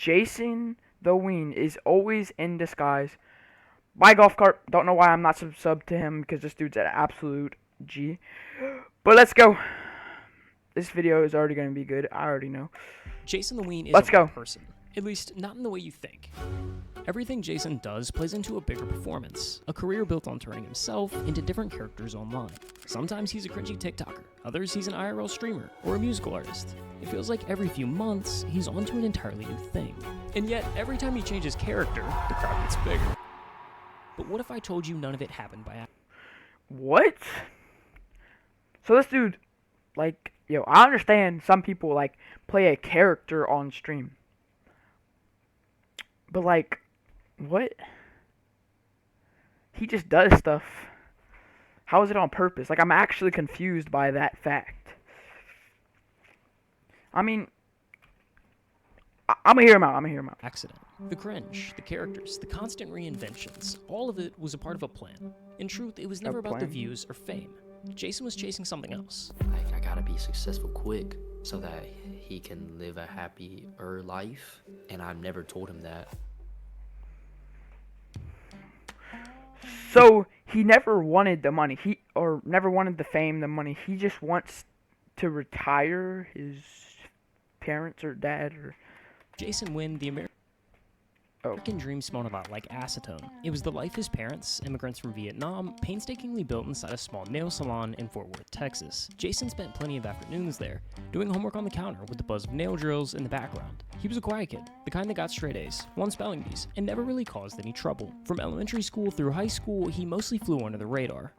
JasonTheWeen is always in disguise. My golf cart. Don't know why I'm not sub to him because this dude's an absolute G. But let's go. This video is already going to be good. I already know. JasonTheWeen is Let's a go. real person. At least, not in the way you think. Everything Jason does plays into a bigger performance, a career built on turning himself into different characters online. Sometimes he's a cringy TikToker, others he's an IRL streamer, or a musical artist. It feels like every few months, he's onto an entirely new thing. And yet, every time he changes character, the crowd gets bigger. But what if I told you none of it happened by accident? What? So this dude, like, yo, I understand some people, like, play a character on stream. But, like, what? He just does stuff. How is it on purpose? Like, I'm actually confused by that fact. I mean, I'm gonna hear him out. Accident. The cringe, the characters, the constant reinventions, all of it was a part of a plan. In truth, it was never about the views or fame. Jason was chasing something else. I gotta be successful quick so that he can live a happier life, and I've never told him that. So he never wanted the money. Never wanted the fame, the money. He just wants to retire his parents or dad or. JasonTheWeen, the American dream smelled a lot like acetone. It was the life his parents, immigrants from Vietnam, painstakingly built inside a small nail salon in Fort Worth, Texas. Jason spent plenty of afternoons there, doing homework on the counter with the buzz of nail drills in the background. He was a quiet kid, the kind that got straight A's, won spelling bees, and never really caused any trouble. From elementary school through high school, he mostly flew under the radar.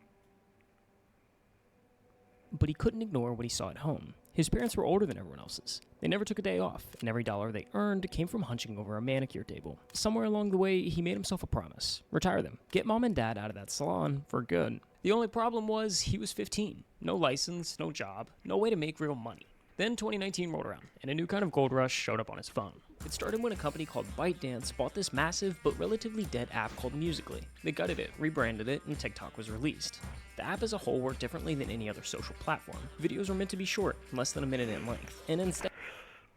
But he couldn't ignore what he saw at home. His parents were older than everyone else's. They never took a day off, and every dollar they earned came from hunching over a manicure table. Somewhere along the way, he made himself a promise. Retire them. Get mom and dad out of that salon for good. The only problem was he was 15. No license, no job, no way to make real money. Then 2019 rolled around, and a new kind of gold rush showed up on his phone. It started when a company called ByteDance bought this massive but relatively dead app called Musical.ly. They gutted it, rebranded it, and TikTok was released. The app as a whole worked differently than any other social platform. Videos were meant to be short, less than a minute in length, and instead...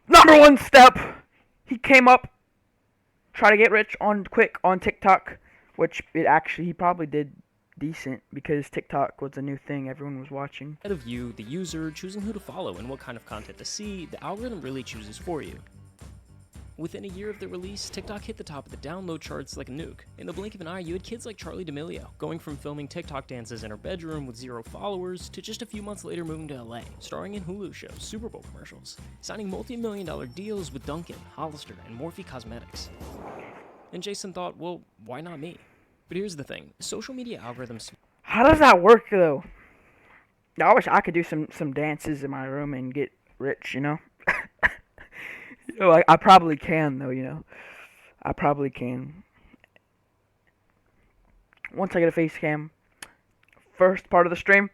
Number one step! He came up, tried to get rich quick on TikTok, which he probably did decent because TikTok was a new thing everyone was watching. Instead of you, the user, choosing who to follow and what kind of content to see, the algorithm really chooses for you. Within a year of the release, TikTok hit the top of the download charts like a nuke. In the blink of an eye, you had kids like Charli D'Amelio, going from filming TikTok dances in her bedroom with 0 followers, to just a few months later moving to LA, starring in Hulu shows, Super Bowl commercials, signing multi-million-dollar deals with Dunkin', Hollister, and Morphe Cosmetics. And Jason thought, well, why not me? But here's the thing, social media algorithms... How does that work, though? I wish I could do some dances in my room and get rich, you know? You know, I probably can, though, you know. I probably can. Once I get a face cam, first part of the stream,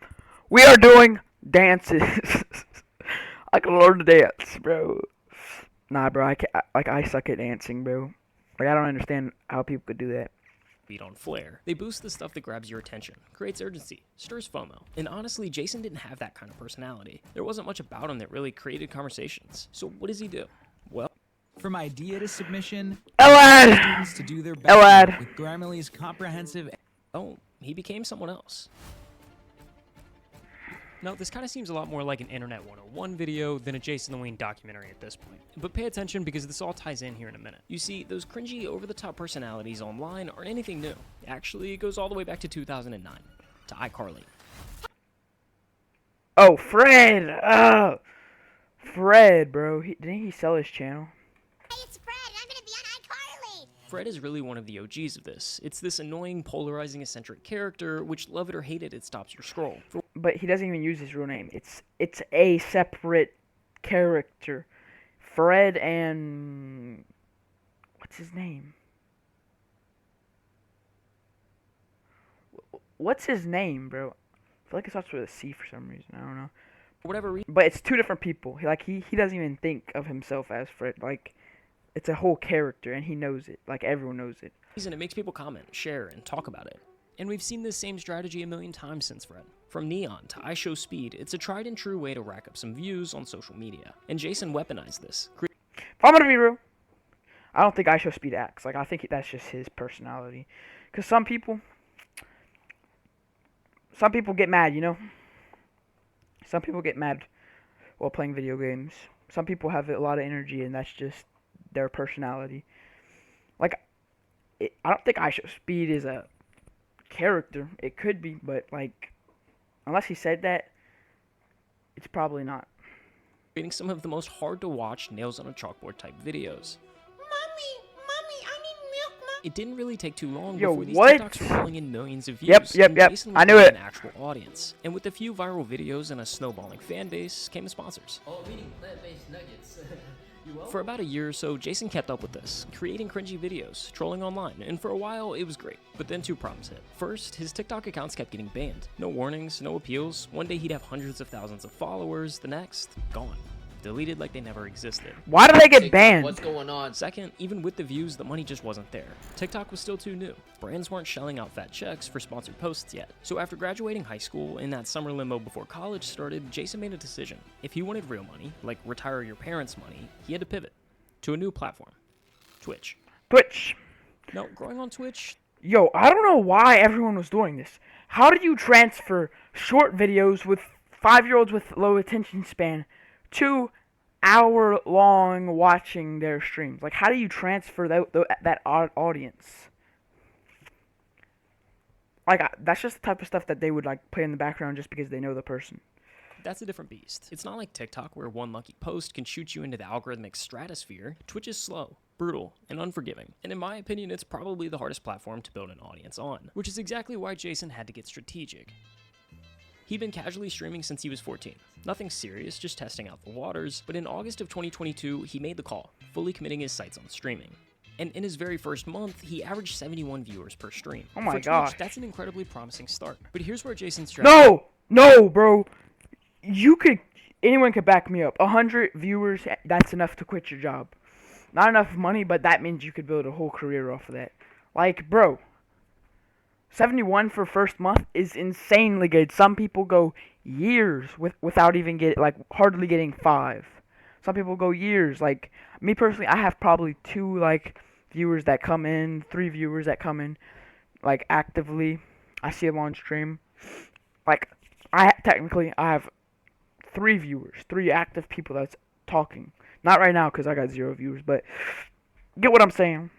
we are doing dances. I can learn to dance, bro. Nah, bro, I suck at dancing, bro. Like, I don't understand how people could do that. Beat on flair. They boost the stuff that grabs your attention, creates urgency, stirs FOMO. And honestly, Jason didn't have that kind of personality. There wasn't much about him that really created conversations. So what does he do? Well, from idea to submission, Elad! students to do their best with Grammarly's comprehensive... Oh, he became someone else. Now, this kind of seems a lot more like an Internet 101 video than a JasonTheWeen documentary at this point. But pay attention because this all ties in here in a minute. You see, those cringy, over-the-top personalities online aren't anything new. Actually, it goes all the way back to 2009, to iCarly. Oh, Fred! Oh, Fred, bro. Didn't he sell his channel? Hey, it's Fred, and I'm gonna be on iCarly! Fred is really one of the OGs of this. It's this annoying, polarizing, eccentric character, which, love it or hate it, it stops your scroll. But he doesn't even use his real name. It's a separate character. Fred and... What's his name? What's his name, bro? I feel like it starts with a C for some reason. I don't know. For whatever reason. But it's two different people. Like, he doesn't even think of himself as Fred. Like, it's a whole character, and he knows it. Like, everyone knows it. It makes people comment, share, and talk about it. And we've seen this same strategy a million times since Fred. From Neon to iShowSpeed, it's a tried and true way to rack up some views on social media. And Jason weaponized this. If I'm gonna be real, I don't think IShowSpeed acts. Like, I think that's just his personality. Because some people get mad, you know? Some people get mad while playing video games. Some people have a lot of energy, and that's just their personality. Like, I don't think IShowSpeed is a character. It could be, but, like, unless he said that, it's probably not. Creating some of the most hard to watch nails on a chalkboard type videos. Mommy, I need milk, Mom. It didn't really take too long Yo, before these what? TikToks were rolling in millions of views. Yep. And Jason was I knew building it. an actual audience. And with a few viral videos and a snowballing fan base came the sponsors. Oh, I'm eating plant-based nuggets. You will? For about a year or so, Jason kept up with this, creating cringy videos, trolling online, and for a while it was great. But then two problems hit. First, his TikTok accounts kept getting banned. No warnings, no appeals. One day he'd have hundreds of thousands of followers, the next, gone. Deleted like they never existed. Why do they get TikTok, banned? What's going on? Second, even with the views, the money just wasn't there. TikTok was still too new. Brands weren't shelling out fat checks for sponsored posts yet. So after graduating high school, in that summer limbo before college started, Jason made a decision. If he wanted real money, like retire your parents' money, he had to pivot to a new platform, Twitch. Twitch. Now, growing on Twitch, Yo, I don't know why everyone was doing this. How do you transfer short videos with 5-year-olds with low attention span to hour-long watching their streams? Like, how do you transfer that audience? Like, that's just the type of stuff that they would, like, play in the background just because they know the person. that's a different beast. It's not like TikTok where one lucky post can shoot you into the algorithmic stratosphere. Twitch is slow, brutal, and unforgiving. And in my opinion, it's probably the hardest platform to build an audience on, which is exactly why Jason had to get strategic. He'd been casually streaming since he was 14. Nothing serious, just testing out the waters, but in August of 2022, he made the call, fully committing his sights on streaming. And in his very first month, he averaged 71 viewers per stream. Oh my For Twitch, gosh. that's an incredibly promising start. But here's where Jason's strategy... No, bro. Anyone could back me up. 100 viewers, that's enough to quit your job. Not enough money, but that means you could build a whole career off of that. Like, bro, 71 for first month is insanely good. Some people go years without even hardly getting 5. Some people go years. Like, me personally, I have probably 2, viewers that come in, 3 viewers that come in, actively. I see them on stream. I have 3 viewers, 3 active people that's talking. Not right now because I got 0 viewers, but get what I'm saying.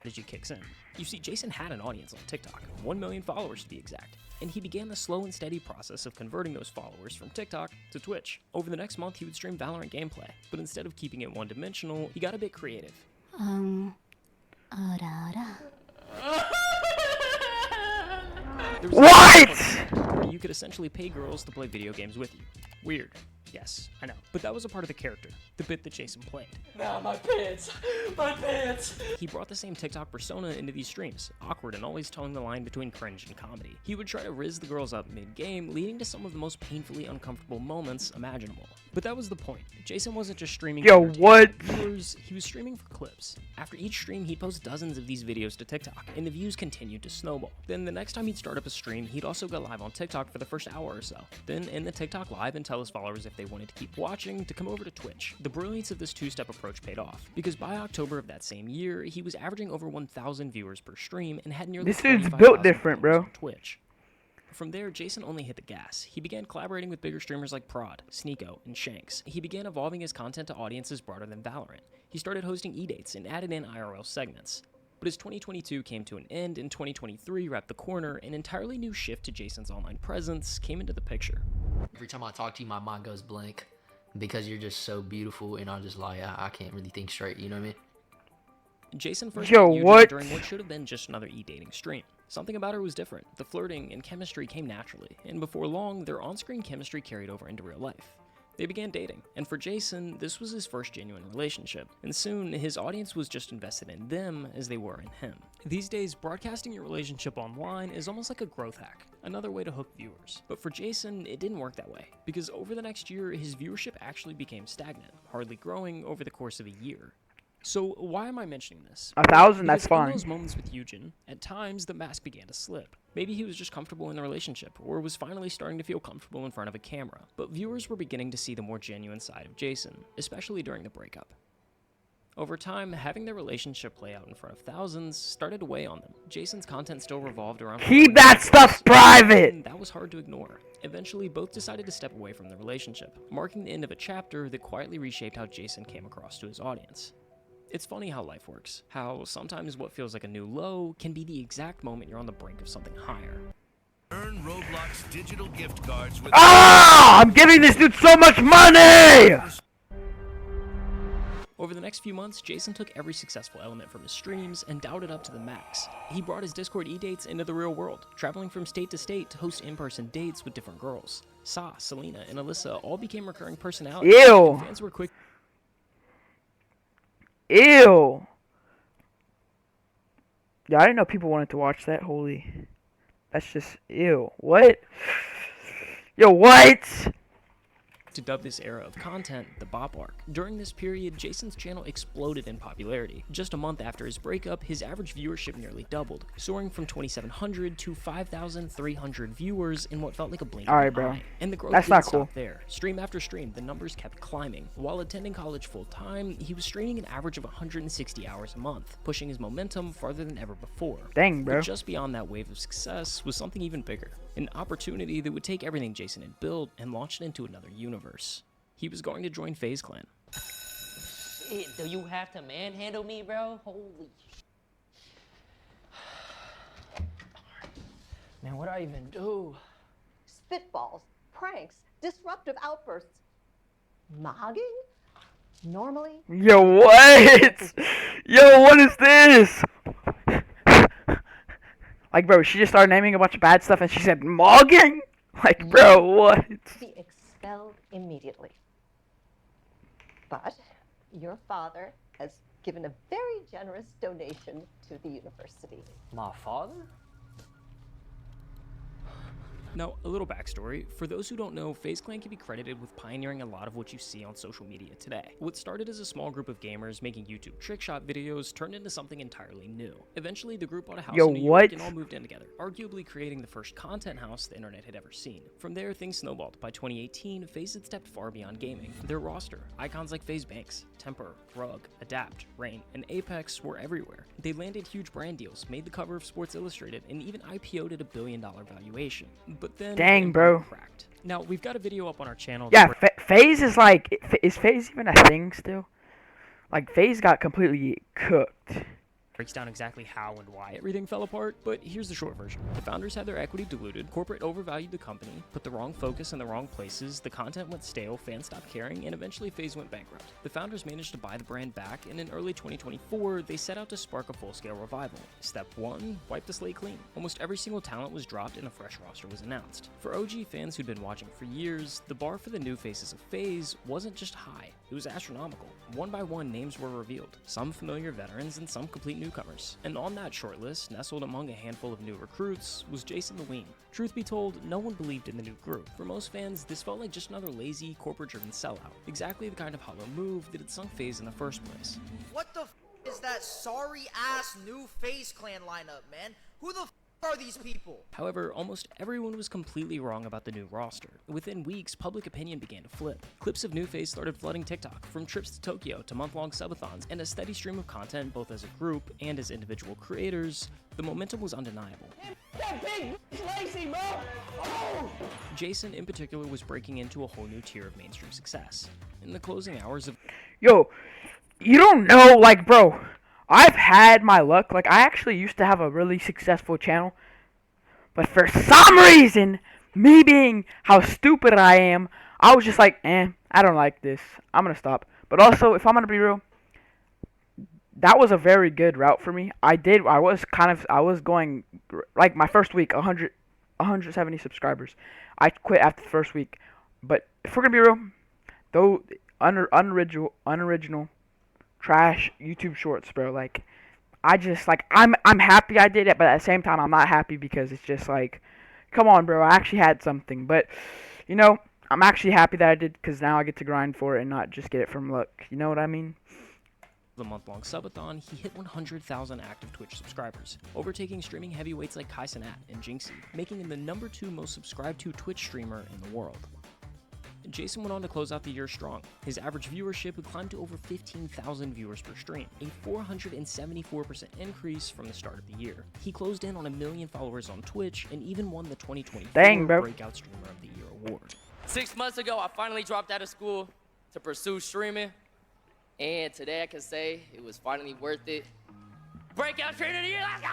strategy kicks in. You see, Jason had an audience on TikTok, 1 million followers to be exact, and he began the slow and steady process of converting those followers from TikTok to Twitch. Over the next month, he would stream Valorant gameplay, but instead of keeping it one-dimensional, he got a bit creative. There was What? where you could essentially pay girls to play video games with you. Weird. Yes, I know. But that was a part of the character, the bit that Jason played. Nah, my pants! My pants! He brought the same TikTok persona into these streams, awkward and always towing the line between cringe and comedy. He would try to rizz the girls up mid-game, leading to some of the most painfully uncomfortable moments imaginable. But that was the point. Jason wasn't just streaming Yo, for entertainment what? viewers, he was streaming for clips. After each stream, he'd post dozens of these videos to TikTok, and the views continued to snowball. Then the next time he'd start up a stream, he'd also go live on TikTok for the first hour or so. Then end the TikTok live and tell his followers if they wanted to keep watching to come over to Twitch. The brilliance of this two-step approach paid off, because by October of that same year, he was averaging over 1,000 viewers per stream and had nearly This dude's 25,000 built different, followers bro. on Twitch. From there, Jason only hit the gas. He began collaborating with bigger streamers like Prod, Sneeko, and Shanks. He began evolving his content to audiences broader than Valorant. He started hosting e-dates and added in IRL segments. But as 2022 came to an end and 2023 wrapped the corner, an entirely new shift to Jason's online presence came into the picture. Every time I talk to you, my mind goes blank because you're just so beautiful, and I'm just like, I can't really think straight, you know what I mean? Jason first Yo, met Eugene what? during what should have been just another e-dating stream. Something about her was different. The flirting and chemistry came naturally, and before long, their on-screen chemistry carried over into real life. They began dating, and for Jason, this was his first genuine relationship, and soon his audience was just invested in them as they were in him. These days, broadcasting your relationship online is almost like a growth hack, another way to hook viewers. But for Jason, it didn't work that way, because over the next year, his viewership actually became stagnant, hardly growing over the course of a year. So why am I mentioning this? 1,000, that's Because fine. in those moments with Eugen, at times the mask began to slip. Maybe he was just comfortable in the relationship, or was finally starting to feel comfortable in front of a camera. But viewers were beginning to see the more genuine side of Jason, especially during the breakup. Over time, having their relationship play out in front of thousands started to weigh on them. Jason's content still revolved around Keep that stuff private! and that was hard to ignore. Eventually, both decided to step away from the relationship, marking the end of a chapter that quietly reshaped how Jason came across to his audience. It's funny how life works, how sometimes what feels like a new low can be the exact moment you're on the brink of something higher. Earn Roblox digital gift cards with I'm giving this dude so much money! Over the next few months, Jason took every successful element from his streams and dialed it up to the max. He brought his Discord e-dates into the real world, traveling from state to state to host in-person dates with different girls. Sa, Selena, and Alyssa all became recurring personalities. Ew. And fans were quick. Ew. Yeah, I didn't know people wanted to watch that. Holy. That's just, ew. What? Yo, what? To dub this era of content the Bop Arc. During this period, Jason's channel exploded in popularity. Just a month after his breakup, his average viewership nearly doubled, soaring from 2,700 to 5,300 viewers in what felt like a blink of an eye. And the growth That's didn't not stop cool. there. Stream after stream, the numbers kept climbing. While attending college full-time, he was streaming an average of 160 hours a month, pushing his momentum farther than ever before. Dang, bro. But just beyond that wave of success was something even bigger. An opportunity that would take everything Jason had built and launch it into another universe. He was going to join FaZe Clan. Shit, do you have to manhandle me, bro? Holy man, what do I even do? Spitballs, pranks, disruptive outbursts. Mogging? Normally? Yo, what? Yo, what is this? Like, bro, she just started naming a bunch of bad stuff and she said, mogging? Like, bro, what? Be expelled immediately. But your father has given a very generous donation to the university. My father? Now, a little backstory. For those who don't know, FaZe Clan can be credited with pioneering a lot of what you see on social media today. What started as a small group of gamers making YouTube trick shot videos turned into something entirely new. Eventually, the group bought a house in New York and all moved in together, arguably creating the first content house the internet had ever seen. From there, things snowballed. By 2018, FaZe had stepped far beyond gaming. Their roster, icons like FaZe Banks, Temper, Rug, Adapt, Rain, and Apex were everywhere. They landed huge brand deals, made the cover of Sports Illustrated, and even IPO'd at $1 billion valuation. But then, Dang, bro. Cracked. Now, we've got a video up on our channel. Yeah, FaZe is like, is FaZe even a thing still? Like, FaZe got completely cooked. Breaks down exactly how and why everything fell apart, but here's the short version. The founders had their equity diluted, corporate overvalued the company, put the wrong focus in the wrong places, the content went stale, fans stopped caring, and eventually FaZe went bankrupt. The founders managed to buy the brand back, and in early 2024, they set out to spark a full-scale revival. Step 1, wipe the slate clean. Almost every single talent was dropped and a fresh roster was announced. For OG fans who'd been watching for years, the bar for the new faces of FaZe wasn't just high, it was astronomical. One by one, names were revealed, some familiar veterans and some complete newcomers. And on that short list, nestled among a handful of new recruits, was JasonTheWeen. Truth be told, no one believed in the new group. For most fans, this felt like just another lazy, corporate-driven sellout. Exactly the kind of hollow move that had sunk FaZe in the first place. What the f is that sorry-ass new FaZe Clan lineup, man? Who the f are these people? However, almost everyone was completely wrong about the new roster. Within weeks, public opinion began to flip. Clips of new FaZe started flooding TikTok, from trips to Tokyo to month-long subathons, and a steady stream of content both as a group and as individual creators. The momentum was undeniable. That big lazy, bro! Oh! Jason, in particular, was breaking into a whole new tier of mainstream success. In the closing hours of Yo, you don't know, like, bro, I've had my luck. Like, I actually used to have a really successful channel, but for some reason, me being how stupid I am, I was just like, I don't like this. I'm gonna stop. But also, if I'm gonna be real, that was a very good route for me. I was going, like, my first week, 170 subscribers. I quit after the first week. But if we're gonna be real, though, unoriginal, trash YouTube shorts, bro. Like, I just, like, I'm happy I did it, but at the same time, I'm not happy because it's just like, come on, bro. I actually had something, but you know, I'm actually happy that I did because now I get to grind for it and not just get it from luck. You know what I mean? the month-long subathon, he hit 100,000 active Twitch subscribers, overtaking streaming heavyweights like Kai Cenat and Jinxie, making him the #2 most subscribed to Twitch streamer in the world. Jason went on to close out the year strong. His average viewership would climb to over 15,000 viewers per stream, a 474% increase from the start of the year. He closed in on 1 million followers on Twitch and even won the 2024 Dang, bro. Breakout Streamer of the Year award. 6 months ago, I finally dropped out of school to pursue streaming. And today I can say it was finally worth it. Breakout Streamer of the Year, let's go!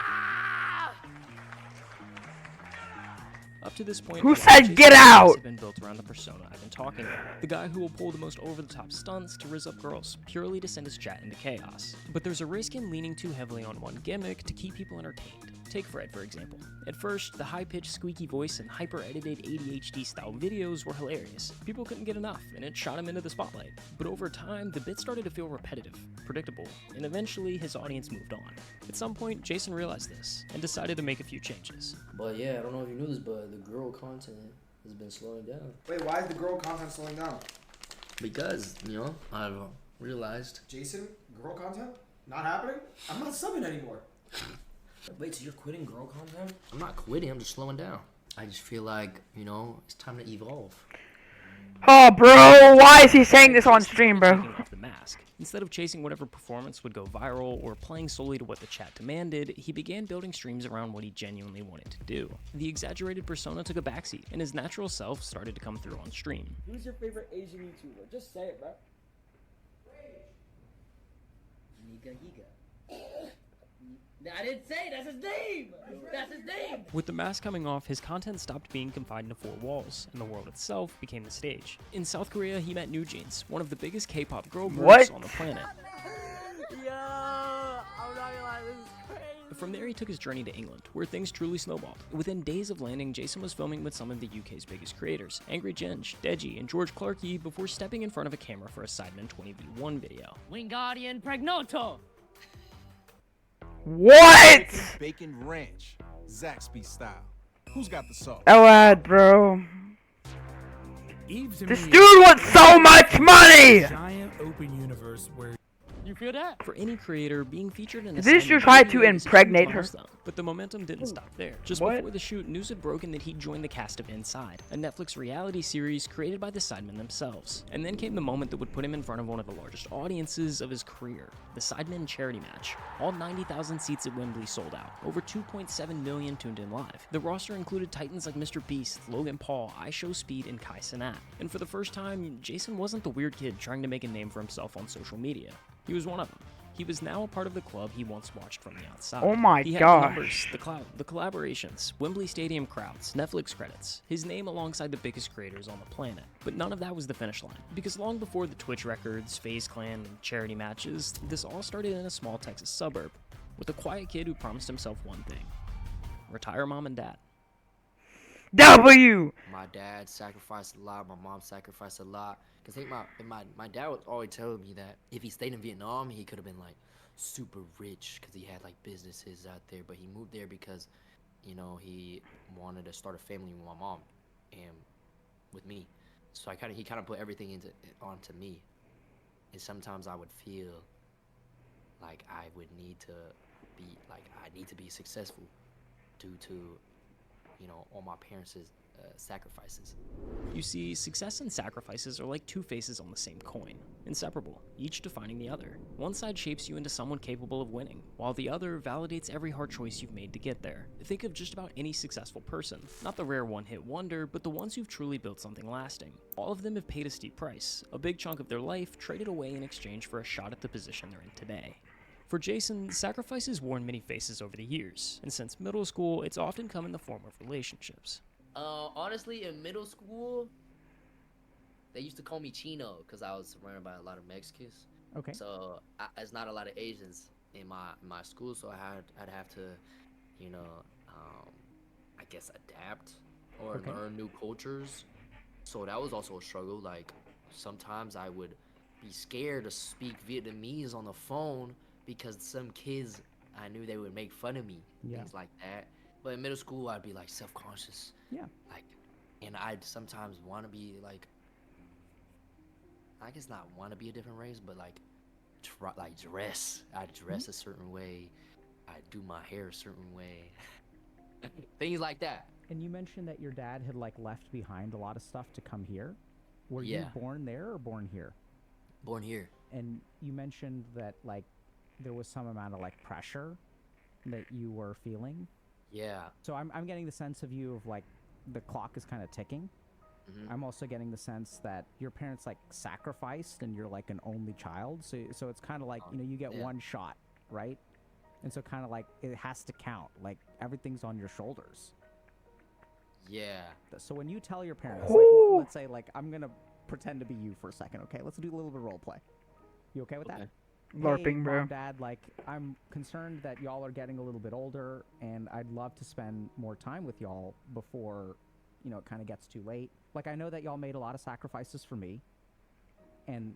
Up to this point, Who a lot of said Jason's get success out? had been built around the persona I've been talking about. The guy who will pull the most over-the-top stunts to rizz up girls, purely to send his chat into chaos. But there's a risk in leaning too heavily on one gimmick to keep people entertained. Take Fred, for example. At first, the high-pitched squeaky voice and hyper-edited ADHD-style videos were hilarious. People couldn't get enough, and it shot him into the spotlight. But over time, the bits started to feel repetitive, predictable, and eventually his audience moved on. At some point, Jason realized this, and decided to make a few changes. But yeah, I don't know if you knew this, but the girl content has been slowing down. Wait, why is the girl content slowing down? Because, you know, I've realized. Jason, girl content? Not happening? I'm not subbing anymore. Wait, so you're quitting girl content? I'm not quitting, I'm just slowing down. I just feel like, you know, it's time to evolve. Oh, bro, why is he saying this on stream, bro? Taking off the mask. Instead of chasing whatever performance would go viral or playing solely to what the chat demanded, he began building streams around what he genuinely wanted to do. The exaggerated persona took a backseat, and his natural self started to come through on stream. Who's your favorite Asian YouTuber? Just say it, bro. Giga Giga. I didn't say that's his name! That's his name! With the mask coming off, his content stopped being confined to 4 walls, and the world itself became the stage. In South Korea, he met New Jeans, one of the biggest K-pop girl groups on the planet. Yo, I'm not gonna lie, this is crazy. From there, he took his journey to England, where things truly snowballed. Within days of landing, Jason was filming with some of the UK's biggest creators, Angry Ginge, Deji, and George Clarkey, before stepping in front of a camera for a Sidemen 20v1 video. Wingardium Pregnoto! What? Bacon ranch, Zaxby style. Who's got the sauce? Elad, bro. Eve to This me dude wants so much money! giant open universe where You feel that? For any creator, being featured in a Did this Sidemen dude try to video is a huge impregnate her? milestone. But the momentum didn't stop there. Just What? before the shoot, news had broken that he'd joined the cast of Inside, a Netflix reality series created by the Sidemen themselves. And then came the moment that would put him in front of one of the largest audiences of his career, the Sidemen charity match. All 90,000 seats at Wembley sold out. Over 2.7 million tuned in live. The roster included titans like Mr. Beast, Logan Paul, IShowSpeed, and Kai Cenat. And for the first time, Jason wasn't the weird kid trying to make a name for himself on social media. He was one of them. He was now a part of the club he once watched from the outside. Oh my he had gosh. the numbers, the clout, the collaborations, Wembley Stadium crowds, Netflix credits, his name alongside the biggest creators on the planet. But none of that was the finish line, because long before the Twitch records, FaZe Clan, and charity matches, this all started in a small Texas suburb, with a quiet kid who promised himself one thing: retire mom and dad. W! My dad sacrificed a lot, my mom sacrificed a lot. Cause I think my dad was always telling me that if he stayed in Vietnam, he could have been like super rich, cause he had like businesses out there. But he moved there because, you know, he wanted to start a family with my mom and with me. So he kind of put everything onto me. And sometimes I would feel like I need to be successful due to, you know, all my parents' sacrifices. You see, success and sacrifices are like two faces on the same coin, inseparable, each defining the other. One side shapes you into someone capable of winning, while the other validates every hard choice you've made to get there. Think of just about any successful person, not the rare one-hit wonder, but the ones who've truly built something lasting. All of them have paid a steep price, a big chunk of their life traded away in exchange for a shot at the position they're in today. For Jason, sacrifice has worn many faces over the years, and since middle school, it's often come in the form of relationships. Honestly, in middle school, they used to call me Chino because I was surrounded by a lot of Mexicans. Okay. So there's not a lot of Asians in my school, so I'd have to, you know, I guess adapt or learn new cultures. So that was also a struggle. Like sometimes I would be scared to speak Vietnamese on the phone because some kids, I knew they would make fun of me, things like that. But in middle school, I'd be like self-conscious. Yeah. Like, and I'd sometimes want to be like, I guess not want to be a different race, but like, dress. I'd dress a certain way. I'd do my hair a certain way. Things like that. And you mentioned that your dad had like left behind a lot of stuff to come here. Were Yeah. you born there or born here? Born here. And you mentioned that like there was some amount of like pressure that you were feeling. Yeah. So I'm getting the sense of you of like the clock is kind of ticking. I'm also getting the sense that your parents like sacrificed and you're like an only child. So it's kind of like, you know, you get one shot, right? And so kind of like it has to count. Like everything's on your shoulders. Yeah. So when you tell your parents, like, let's say like I'm going to pretend to be you for a second, okay? Let's do a little bit of role play. You okay with that? LARPing, hey, bro. Mom, Dad, like, I'm concerned that y'all are getting a little bit older, and I'd love to spend more time with y'all before, you know, it kind of gets too late. Like, I know that y'all made a lot of sacrifices for me, and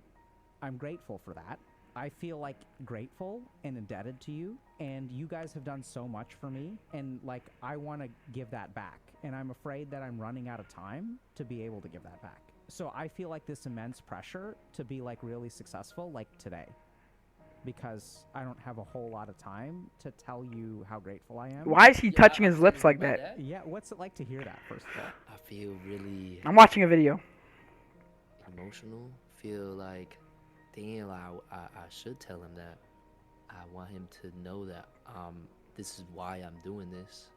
I'm grateful for that. I feel, like, grateful and indebted to you, and you guys have done so much for me, and, like, I want to give that back, and I'm afraid that I'm running out of time to be able to give that back. So I feel like this immense pressure to be, like, really successful, like, today. Because I don't have a whole lot of time to tell you how grateful I am. Why is he touching his lips like that? Yeah, what's it like to hear that, first of all? I feel really I'm watching a video. emotional. Feel like, damn, I should tell him that. I want him to know that this is why I'm doing this.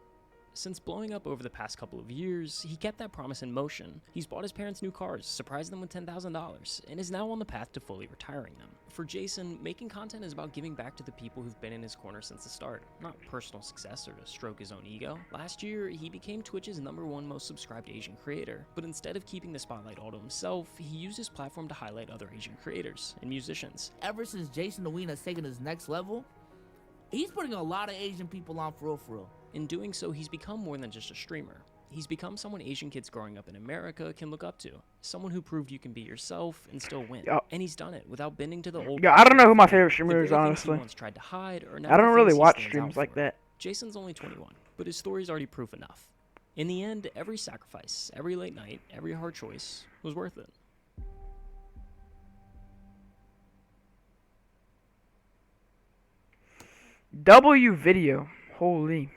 Since blowing up over the past couple of years, he kept that promise in motion. He's bought his parents new cars, surprised them with $10,000, and is now on the path to fully retiring them. For Jason, making content is about giving back to the people who've been in his corner since the start, not personal success or to stroke his own ego. Last year, he became Twitch's #1 most subscribed Asian creator, but instead of keeping the spotlight all to himself, he used his platform to highlight other Asian creators and musicians. Ever since JasonTheWeen has taken his next level, he's putting a lot of Asian people on for real. In doing so, he's become more than just a streamer. He's become someone Asian kids growing up in America can look up to. Someone who proved you can be yourself and still win. Yo. And he's done it without bending to the old. Yeah, I don't know who my favorite The streamer is, very things honestly. He once tried to hide, or now I don't the really things he watch stands streams out like for. that. Jason's only 21, but his story's already proof enough. In the end, every sacrifice, every late night, every hard choice was worth it. W video. Holy.